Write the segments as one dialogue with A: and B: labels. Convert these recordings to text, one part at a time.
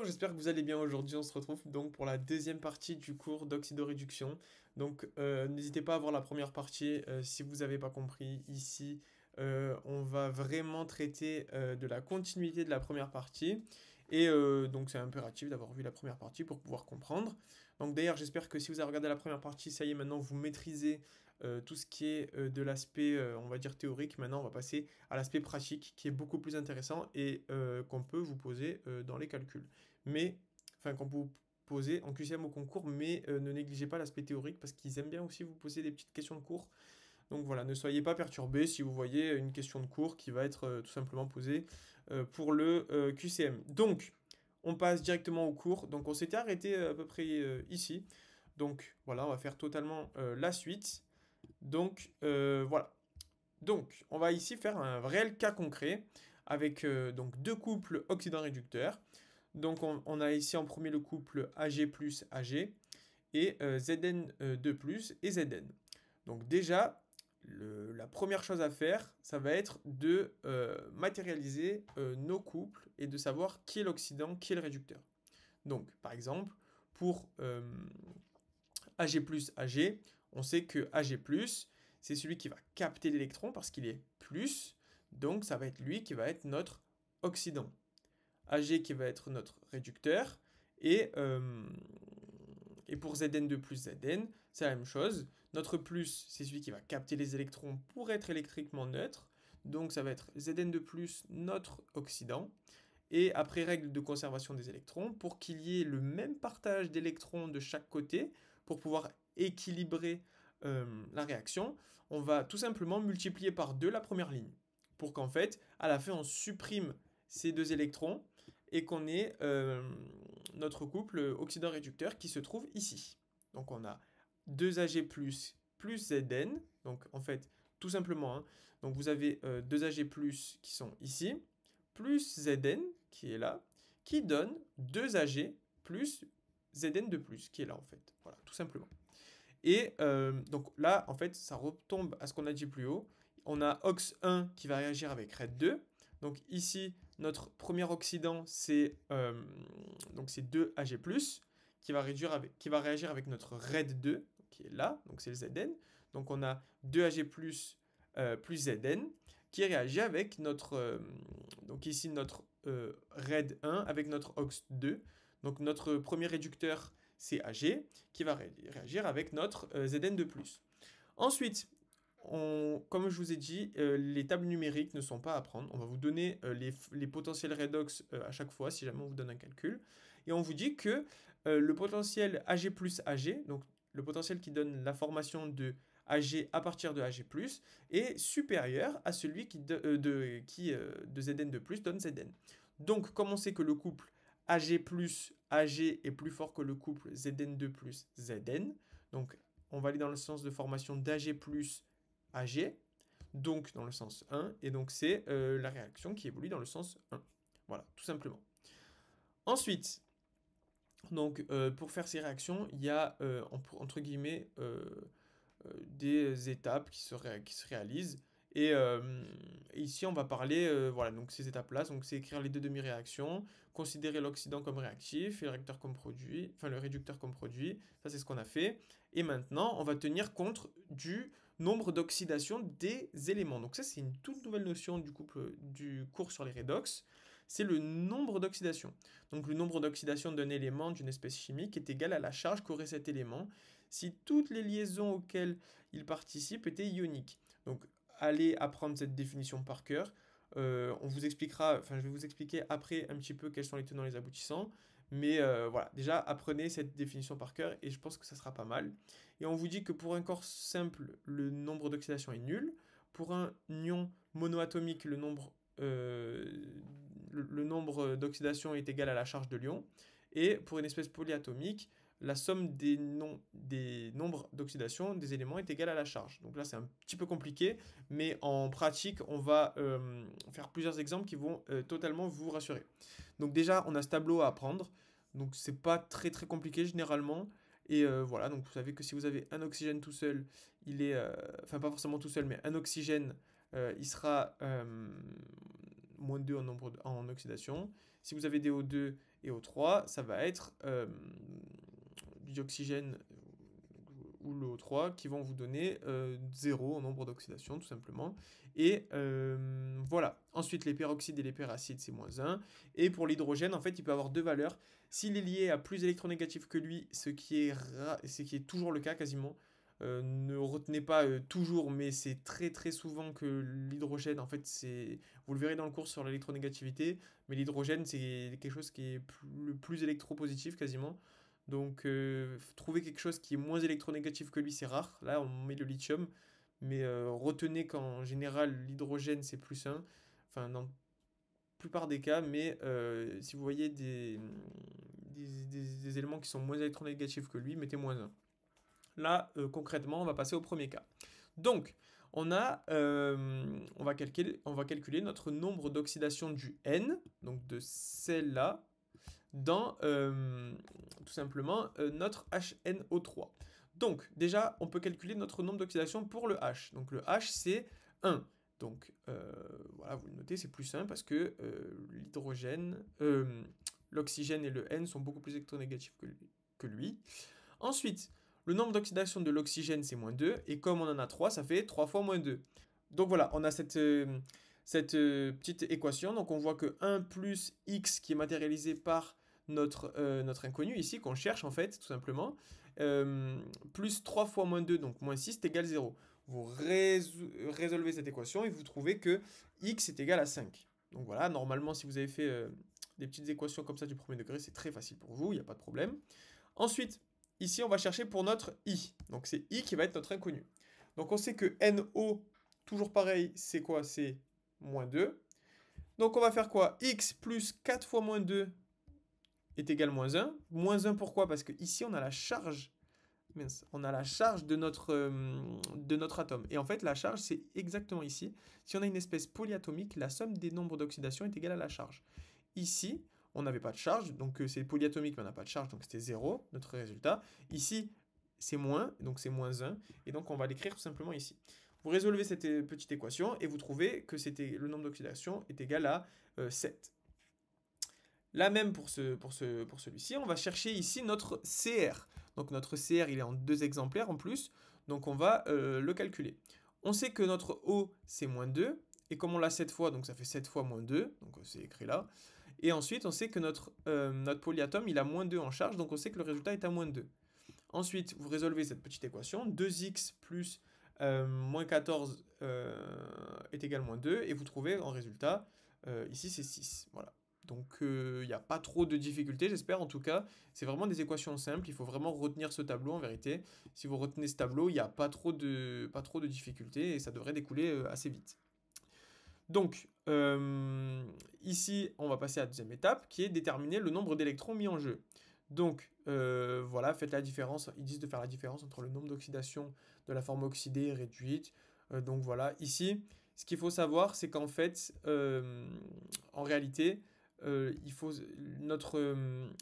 A: j'espère que vous allez bien aujourd'hui. On se retrouve donc pour la deuxième partie du cours d'oxydoréduction. Donc n'hésitez pas à voir la première partie si vous n'avez pas compris. Ici, on va vraiment traiter de la continuité de la première partie. Et donc c'est impératif d'avoir vu la première partie pour pouvoir comprendre. Donc d'ailleurs, j'espère que si vous avez regardé la première partie, ça y est, maintenant vous maîtrisez tout ce qui est de l'aspect, on va dire, théorique. Maintenant, on va passer à l'aspect pratique qui est beaucoup plus intéressant et qu'on peut vous poser dans les calculs. Mais, enfin, qu'on peut vous poser en QCM au concours, mais ne négligez pas l'aspect théorique parce qu'ils aiment bien aussi vous poser des petites questions de cours. Donc voilà, ne soyez pas perturbés si vous voyez une question de cours qui va être tout simplement posée pour le QCM. Donc, on passe directement au cours. Donc, on s'était arrêté à peu près ici. Donc, voilà, on va faire totalement la suite. Donc, voilà. Donc, on va ici faire un réel cas concret avec donc deux couples oxydant-réducteurs. Donc, on a ici en premier le couple Ag plus Ag et Zn2 plus et Zn. Donc déjà, la première chose à faire, ça va être de matérialiser nos couples et de savoir qui est l'oxydant, qui est le réducteur. Donc, par exemple, pour Ag plus Ag, on sait que Ag plus, c'est celui qui va capter l'électron parce qu'il est plus, donc ça va être lui qui va être notre oxydant. Ag qui va être notre réducteur, et, euh, et pour Zn2 plus Zn, c'est la même chose. Notre plus, c'est celui qui va capter les électrons pour être électriquement neutre, donc ça va être Zn2 plus notre oxydant. Et après règle de conservation des électrons, pour qu'il y ait le même partage d'électrons de chaque côté, pour pouvoir équilibrer la réaction, on va tout simplement multiplier par 2 la première ligne. Pour qu'en fait, à la fin, on supprime ces deux électrons et qu'on ait notre couple oxydant-réducteur qui se trouve ici. Donc on a 2Ag plus Zn, donc en fait, tout simplement, hein, donc vous avez 2Ag plus qui sont ici, plus Zn qui est là, qui donne 2Ag plus Zn de plus qui est là en fait. Voilà, tout simplement. Et donc là, en fait, ça retombe à ce qu'on a dit plus haut. On a OX1 qui va réagir avec RED2. Donc ici, notre premier oxydant, c'est 2Ag+, qui va réagir avec notre RED2, qui est là, donc c'est le Zn. Donc on a 2Ag+, plus Zn, qui réagit avec notre, donc ici notre RED1 avec notre OX2. Donc notre premier réducteur, c'est Ag, qui va réagir avec notre Zn2+. Ensuite, comme je vous ai dit, les tables numériques ne sont pas à prendre. On va vous donner les potentiels redox à chaque fois, si jamais on vous donne un calcul. Et on vous dit que le potentiel Ag plus Ag, donc le potentiel qui donne la formation de Ag à partir de Ag+, est supérieur à celui de Zn2+, donne Zn. Donc, comme on sait que le couple Ag plus Ag est plus fort que le couple Zn2 plus Zn, donc on va aller dans le sens de formation d'Ag plus Ag, donc dans le sens 1, et donc c'est la réaction qui évolue dans le sens 1. Voilà, tout simplement. Ensuite, donc pour faire ces réactions, il y a entre guillemets des étapes qui se réalisent. Et ici, on va parler, voilà, donc ces étapes-là, donc c'est écrire les deux demi-réactions, considérer l'oxydant comme réactif et le réducteur comme produit, enfin le réducteur comme produit, ça c'est ce qu'on a fait. Et maintenant, on va tenir compte du nombre d'oxydation des éléments. Donc ça, c'est une toute nouvelle notion du cours sur les redox, c'est le nombre d'oxydation. Donc le nombre d'oxydation d'un élément d'une espèce chimique est égal à la charge qu'aurait cet élément si toutes les liaisons auxquelles il participe étaient ioniques. Donc allez apprendre cette définition par cœur. On vous expliquera, enfin je vais vous expliquer après un petit peu quels sont les tenants et les aboutissants. Mais voilà, déjà apprenez cette définition par cœur et je pense que ça sera pas mal. Et on vous dit que pour un corps simple, le nombre d'oxydation est nul. Pour un ion monoatomique, le nombre d'oxydation est égal à la charge de l'ion. Et pour une espèce polyatomique, la somme des nombres d'oxydation des éléments est égale à la charge. Donc là, c'est un petit peu compliqué, mais en pratique, on va faire plusieurs exemples qui vont totalement vous rassurer. Donc déjà, on a ce tableau à apprendre. Donc c'est pas très très compliqué généralement. Et voilà, donc vous savez que si vous avez un oxygène tout seul, il est... enfin pas forcément tout seul, mais un oxygène, il sera -2 en oxydation. Si vous avez des O2 Et O3, ça va être du dioxygène ou le O3 qui vont vous donner 0 en nombre d'oxydation, tout simplement. Et voilà. Ensuite, les peroxydes et les peracides, c'est -1. Et pour l'hydrogène, en fait, il peut avoir deux valeurs. S'il est lié à plus électronégatif que lui, ce qui est toujours le cas quasiment, ne retenez pas toujours, mais c'est très très souvent que l'hydrogène, en fait, vous le verrez dans le cours sur l'électronégativité, mais l'hydrogène, c'est quelque chose qui est le plus électropositif quasiment. Donc, trouver quelque chose qui est moins électronégatif que lui, c'est rare. Là, on met le lithium, mais retenez qu'en général, l'hydrogène, c'est +1. Enfin, dans la plupart des cas, mais si vous voyez des éléments qui sont moins électronégatifs que lui, mettez -1. Là, concrètement, on va passer au premier cas. Donc, on va calculer notre nombre d'oxydation du N, donc de celle-là, dans tout simplement notre HNO3. Donc, déjà, on peut calculer notre nombre d'oxydation pour le H. Donc, le H, c'est 1. Donc, voilà, vous le notez, c'est +1 parce que l'oxygène et le N sont beaucoup plus électronégatifs que lui. Ensuite, le nombre d'oxydation de l'oxygène, c'est -2. Et comme on en a 3, ça fait 3 fois -2. Donc voilà, on a cette petite équation. Donc on voit que 1 plus x qui est matérialisé par notre inconnu ici, qu'on cherche en fait, tout simplement, plus 3 fois -2, donc -6, c'est égal à 0. Vous résolvez cette équation et vous trouvez que x est égal à 5. Donc voilà, normalement, si vous avez fait des petites équations comme ça du premier degré, c'est très facile pour vous, il n'y a pas de problème. Ensuite, ici, on va chercher pour notre i. Donc c'est i qui va être notre inconnu. Donc on sait que NO, toujours pareil, c'est quoi? C'est -2. Donc on va faire quoi? X plus 4 fois -2 est égal à -1. -1 pourquoi? Parce que ici on a la charge. On a la charge de notre atome. Et en fait la charge c'est exactement ici. Si on a une espèce polyatomique, la somme des nombres d'oxydation est égale à la charge. Ici, on n'avait pas de charge, donc c'est polyatomique mais on n'a pas de charge, donc c'était 0, notre résultat. Ici, c'est moins, donc c'est -1, et donc on va l'écrire tout simplement ici. Vous résolvez cette petite équation et vous trouvez que le nombre d'oxydation est égal à 7. La même pour celui-ci, on va chercher ici notre CR. Donc notre CR, il est en 2 exemplaires en plus, donc on va le calculer. On sait que notre O, c'est -2, et comme on l'a 7 fois, donc ça fait 7 fois -2, donc c'est écrit là. Et ensuite, on sait que notre polyatome, il a -2 en charge, donc on sait que le résultat est à -2. Ensuite, vous résolvez cette petite équation, 2x plus -14 est égal à -2, et vous trouvez en résultat, ici c'est 6, voilà. Donc il n'y a pas trop de difficultés, j'espère en tout cas. C'est vraiment des équations simples, il faut vraiment retenir ce tableau en vérité. Si vous retenez ce tableau, il n'y a pas trop de difficultés et ça devrait découler assez vite. Donc, ici, on va passer à la deuxième étape, qui est déterminer le nombre d'électrons mis en jeu. Donc, voilà, faites la différence. Ils disent de faire la différence entre le nombre d'oxydation de la forme oxydée et réduite. Donc voilà, ici, ce qu'il faut savoir, c'est qu'en fait, en réalité, il faut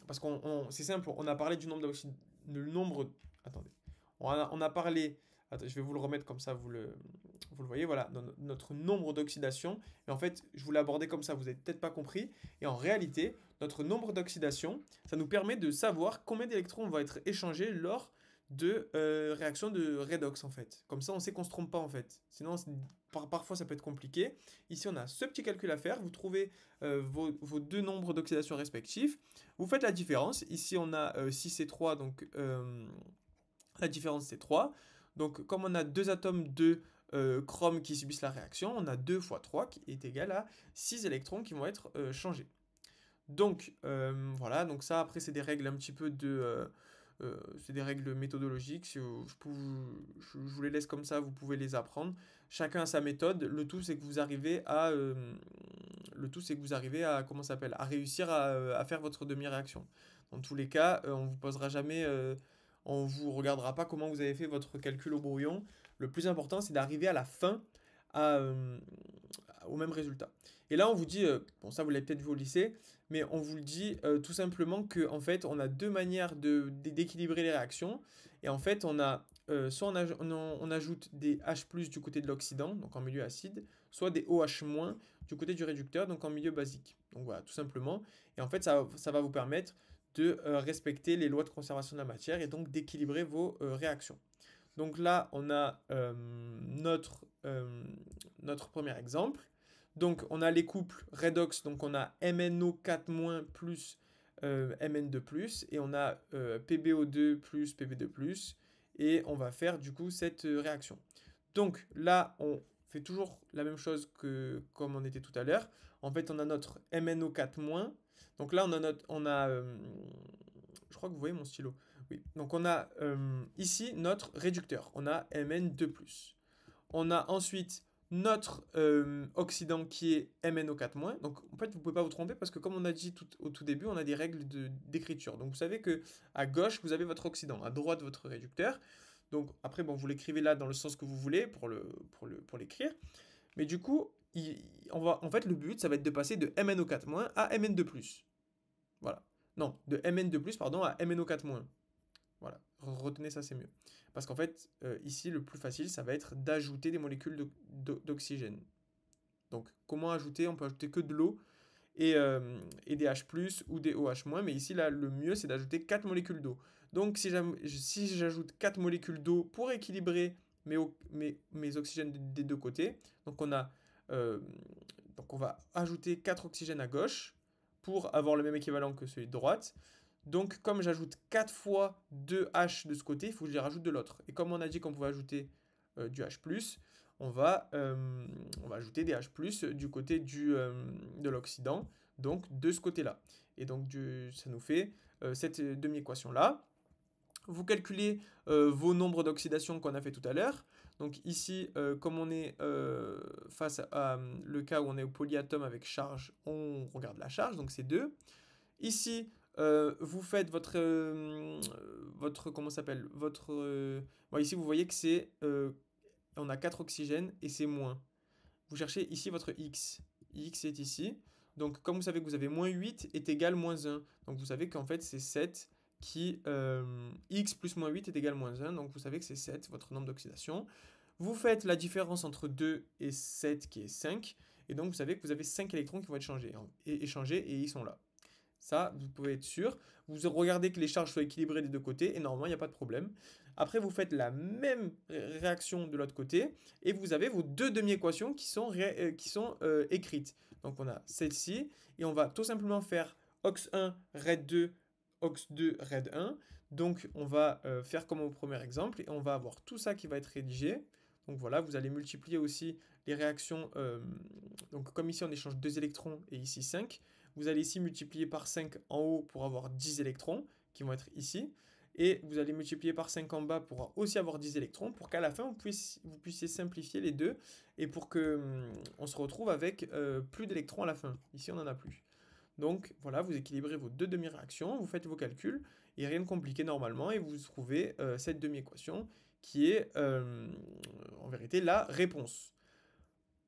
A: parce qu'on c'est simple, on a parlé du nombre d'oxydation, le nombre. Attendez, on a parlé. Attends, je vais vous le remettre comme ça, vous le voyez, voilà, notre nombre d'oxydation. Et en fait, je vous l'ai abordé comme ça, vous n'avez peut-être pas compris. Et en réalité, notre nombre d'oxydation, ça nous permet de savoir combien d'électrons vont être échangés lors de réactions de redox, en fait. Comme ça, on sait qu'on ne se trompe pas, en fait. Sinon, parfois, ça peut être compliqué. Ici, on a ce petit calcul à faire. Vous trouvez vos deux nombres d'oxydation respectifs. Vous faites la différence. Ici, on a 6 et 3, donc la différence, c'est 3. Donc, comme on a deux atomes de chrome qui subissent la réaction, on a 2 fois 3 qui est égal à 6 électrons qui vont être changés. Donc, voilà, donc ça, après, c'est des règles un petit peu c'est des règles méthodologiques. Je vous les laisse comme ça, vous pouvez les apprendre. Chacun a sa méthode. Le tout, c'est que vous arrivez à, comment ça s'appelle, à réussir à faire votre demi-réaction. Dans tous les cas, on vous posera jamais, on vous regardera pas comment vous avez fait votre calcul au brouillon. Le plus important, c'est d'arriver à la fin au même résultat. Et là, on vous dit, bon ça vous l'avez peut-être vu au lycée, mais on vous le dit tout simplement qu'en fait, on a deux manières d'équilibrer les réactions. Et en fait, on a soit on ajoute des H+ du côté de l'oxydant, donc en milieu acide, soit des OH- du côté du réducteur, donc en milieu basique. Donc voilà, tout simplement. Et en fait, ça va vous permettre de respecter les lois de conservation de la matière et donc d'équilibrer vos réactions. Donc là, on a notre premier exemple. Donc on a les couples redox, donc on a MnO4- plus Mn2+, et on a PbO2 plus Pb2+, et on va faire du coup cette réaction. Donc là, on fait toujours la même chose que comme on était tout à l'heure. En fait, on a notre MnO4-. Donc là, je crois que vous voyez mon stylo. Oui. Donc on a ici notre réducteur. On a Mn2+. On a ensuite notre oxydant qui est MnO4-. Donc en fait, vous ne pouvez pas vous tromper parce que comme on a dit au tout début, on a des règles d'écriture. Donc vous savez que à gauche, vous avez votre oxydant, à droite, votre réducteur. Donc après, bon, vous l'écrivez là dans le sens que vous voulez pour l'écrire. Mais du coup, en fait, le but, ça va être de passer de MnO4- à Mn2+. Voilà. Non, de Mn2+, pardon, à MnO4-. Voilà, retenez ça, c'est mieux. Parce qu'en fait, ici, le plus facile, ça va être d'ajouter des molécules d'oxygène. Donc, comment ajouter? On peut ajouter que de l'eau et des H+, ou des OH-. Mais ici, là, le mieux, c'est d'ajouter 4 molécules d'eau. Donc, si j'ajoute 4 molécules d'eau pour équilibrer mes oxygènes des deux côtés, donc euh, donc on va ajouter 4 oxygènes à gauche pour avoir le même équivalent que celui de droite. Donc, comme j'ajoute 4 fois 2 H de ce côté, il faut que je les rajoute de l'autre. Et comme on a dit qu'on pouvait ajouter du H+, on va ajouter des H+, du côté de l'oxydant, donc de ce côté-là. Et donc, ça nous fait cette demi-équation-là. Vous calculez vos nombres d'oxydation qu'on a fait tout à l'heure. Donc ici, comme on est face à le cas où on est au polyatome avec charge, on regarde la charge, donc c'est 2. Ici, vous faites comment ça s'appelle bon, ici, vous voyez que on a 4 oxygènes et c'est moins. Vous cherchez ici votre X. X est ici. Donc, comme vous savez que vous avez -8 est égal -1. Donc, vous savez qu'en fait, c'est 7 X plus -8 est égal -1. Donc, vous savez que c'est 7, votre nombre d'oxydation. Vous faites la différence entre 2 et 7 qui est 5. Et donc, vous savez que vous avez 5 électrons qui vont être échangés et ils sont là. Ça, vous pouvez être sûr. Vous regardez que les charges soient équilibrées des deux côtés et normalement, il n'y a pas de problème. Après, vous faites la même réaction de l'autre côté et vous avez vos deux demi-équations qui sont écrites. Donc, on a celle-ci et on va tout simplement faire OX1, RED2, OX2, RED1. Donc, on va faire comme au premier exemple et on va avoir tout ça qui va être rédigé. Donc voilà, vous allez multiplier aussi les réactions. Donc comme ici on échange 2 électrons et ici 5, vous allez ici multiplier par 5 en haut pour avoir 10 électrons qui vont être ici. Et vous allez multiplier par 5 en bas pour aussi avoir 10 électrons pour qu'à la fin vous puissiez simplifier les deux et pour que on se retrouve avec plus d'électrons à la fin. Ici on n'en a plus. Donc voilà, vous équilibrez vos deux demi-réactions, vous faites vos calculs, et rien de compliqué normalement, et vous trouvez cette demi-équation qui est en vérité la réponse.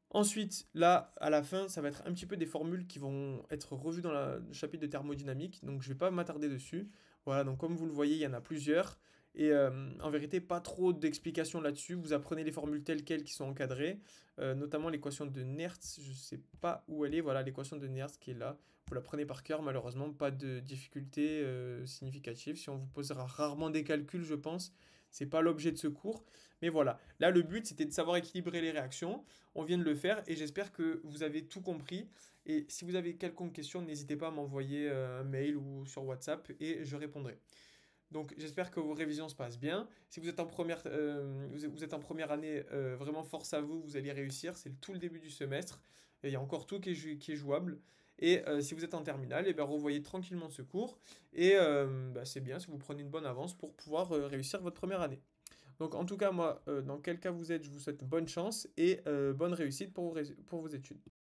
A: Ensuite, là, à la fin, ça va être un petit peu des formules qui vont être revues dans le chapitre de thermodynamique, donc je ne vais pas m'attarder dessus. Voilà, donc comme vous le voyez, il y en a plusieurs, et en vérité, pas trop d'explications là-dessus. Vous apprenez les formules telles quelles qui sont encadrées, notamment l'équation de Nernst, je ne sais pas où elle est, voilà, l'équation de Nernst qui est là. Vous la prenez par cœur, malheureusement, pas de difficulté significative. Si on vous posera rarement des calculs, je pense, c'est pas l'objet de ce cours. Mais voilà, là, le but, c'était de savoir équilibrer les réactions. On vient de le faire et j'espère que vous avez tout compris. Et si vous avez quelconque question, n'hésitez pas à m'envoyer un mail ou sur WhatsApp et je répondrai. Donc j'espère que vos révisions se passent bien. Si vous êtes vous êtes en première année, vraiment force à vous, vous allez réussir. C'est tout le début du semestre. Et il y a encore tout qui est jouable. Et si vous êtes en terminale, et ben, revoyez tranquillement ce cours. Et bah, c'est bien si vous prenez une bonne avance pour pouvoir réussir votre première année. Donc en tout cas, moi, dans quel cas vous êtes, je vous souhaite bonne chance et bonne réussite pour vos études.